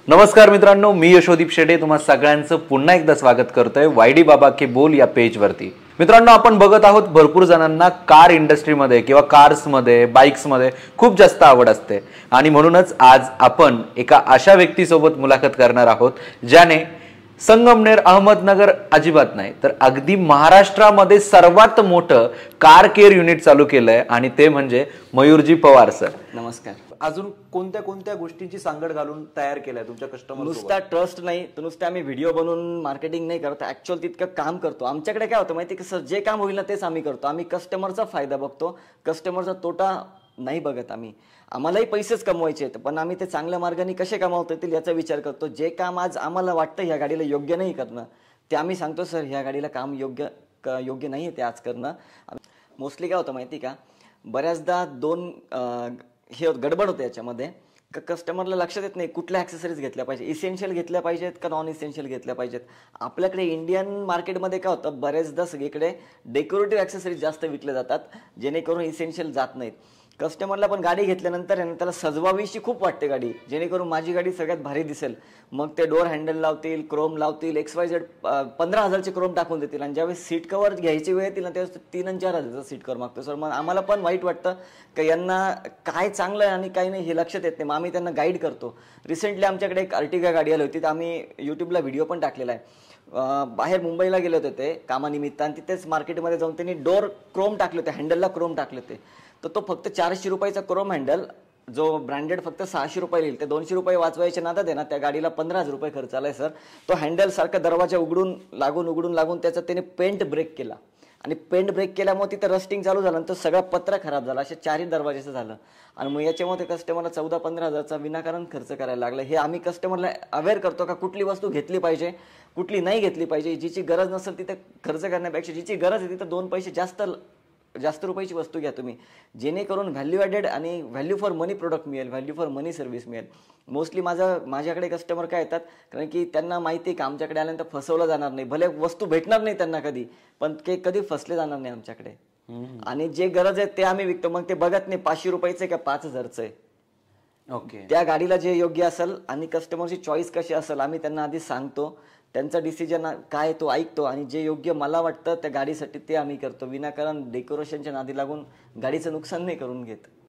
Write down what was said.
नमस्कार मित्रांनो, मी यशोदीप शेटे तुम्हा सगळ्यांचं पुन्हा एकदा स्वागत करतोय वायडी बाबा के बोल या पेजवरती। मित्रांनो, आपण बघत आहोत भरपूर जणांना कार इंडस्ट्रीमध्ये किंवा कार्समध्ये बाईक्समध्ये खूप जास्त आवड असते आणि म्हणूनच आज आपण एका अशा व्यक्तीसोबत मुलाखत करणार आहोत ज्याने संगमनेर अहमदनगर अजिबात नाही तर अगदी महाराष्ट्रामध्ये सर्वात मोठं कार केअर युनिट चालू केलंय आणि ते म्हणजे मयूरजी पवार सर। नमस्कार। अजून कोणत्या कोणत्या गोष्टींची सांगड घालून तयार केलाय तुमच्या कस्टमर? नुसता ट्रस्ट नाही तर नुसते आम्ही व्हिडिओ बनवून मार्केटिंग नाही करत, ऍक्च्युअल तितकं काम करतो। आमच्याकडे काय होतं माहिती कसं, जे काम होईल ना तेच आम्ही करतो। आम्ही कस्टमरचा फायदा बघतो, कस्टमरचा तोटा नाही बघत। आम्हालाही पैसेच कमवायचे आहेत, पण आम्ही ते चांगल्या मार्गाने कसे कमावता येतील याचा विचार करतो। जे काम आज आम्हाला वाटतं ह्या गाडीला योग्य नाही करणं, ते आम्ही सांगतो सर ह्या गाडीला काम योग्य नाही आहे ते आज करणं। मोस्टली काय होतं माहिती का, बऱ्याचदा दोन गडबड होते याच्यामध्ये। कस्टमरला लक्षात येत नाही कुठल्या ॲक्सेसरीज घेतल्या पाहिजे, इसेन्शियल घेतल्या पाहिजेत का नॉन इसेन्शियल घेतल्या पाहिजेत। आपल्याकडे इंडियन मार्केटमध्ये काय होतं, बरेचदा सगळीकडे डेकोरेटिव्ह ॲक्सेसरीज जास्त विकले जातात, जेणेकरून इसेन्शियल जात नाहीत। कस्टमरला पण गाडी घेतल्यानंतर त्याला सजवावीशी खूप वाटते गाडी, जेणेकरून माझी गाडी सगळ्यात भारी दिसेल। मग ते डोर हँडल लावतील, क्रोम लावतील, XYZ 15,000चे क्रोम टाकून देतील आणि ज्यावेळेस सीट कवर घ्यायची वेळ येतील ना त्यावेळेस 3 आणि 4,000चं सीट कवर मागतो सर। मग आम्हाला पण वाईट वाटतं की यांना काय चांगलं आहे आणि काय नाही हे लक्षात येत नाही। मग आम्ही त्यांना गाईड करतो। रिसेंटली आमच्याकडे एक अर्टिगा गाडी आली होती, तर आम्ही यूट्यूबला व्हिडिओ पण टाकलेला आहे। बाहेर मुंबईला गेले होते ते कामानिमित्त आणि तिथेच मार्केटमध्ये जाऊन त्यांनी डोर क्रोम टाकले होते, हँडलला क्रोम टाकले होते। तर तो फक्त 400 रुपयाचा क्रोम हँडल, जो ब्रँडेड फक्त 600 रुपये येईल, ते 200 रुपये वाचवायचे नादात आहे ना त्या गाडीला 15,000 रुपये खर्च आलाय सर। तो हँडल सारखा दरवाजा उघडून लागून त्याचा त्याने पेंट ब्रेक केला आणि पेंट ब्रेक केल्यामुळे तिथे रस्टिंग चालू झालं आणि तो सगळा पत्रा खराब झाला, असे 4ही दरवाजेचं झालं। आणि मग याच्यामध्ये कस्टमरला 14-15,000चा विनाकारण खर्च करायला लागला। हे आम्ही कस्टमरला अवेअर करतो का कुठली वस्तू घेतली पाहिजे, कुठली नाही घेतली पाहिजे। जिची गरज नसेल तिथे खर्च करण्यापेक्षा जिची गरज आहे तिथे 2 पैसे जास्त रुपयाची वस्तू घ्या तुम्ही, जेणेकरून व्हॅल्यू ॲडेड आणि व्हॅल्यू फॉर मनी प्रोडक्ट मिळेल, व्हॅल्यू फॉर मनी सर्व्हिस मिळेल। मोस्टली माझ्याकडे कस्टमर काय येतात, कारण की त्यांना माहिती आहे की आमच्याकडे आल्यानंतर फसवलं जाणार नाही, भले वस्तू भेटणार नाही त्यांना कधी, पण ते कधी फसले जाणार नाही आमच्याकडे। आणि जे गरज आहे ते आम्ही विकतो। मग ते बघत नाही 500 रुपयाचं आहे का 5,000चं आहे। ओके, त्या गाडीला जे योग्य असेल आणि कस्टमरची चॉईस कशी असेल आम्ही त्यांना आधी सांगतो, त्यांचा डिसिजन काय तो ऐकतो आणि जे योग्य मला वाटतं त्या गाडीसाठी ते आम्ही करतो। विनाकारण डेकोरेशनच्या नादी लागून गाडीचं नुकसान नाही करून घेत।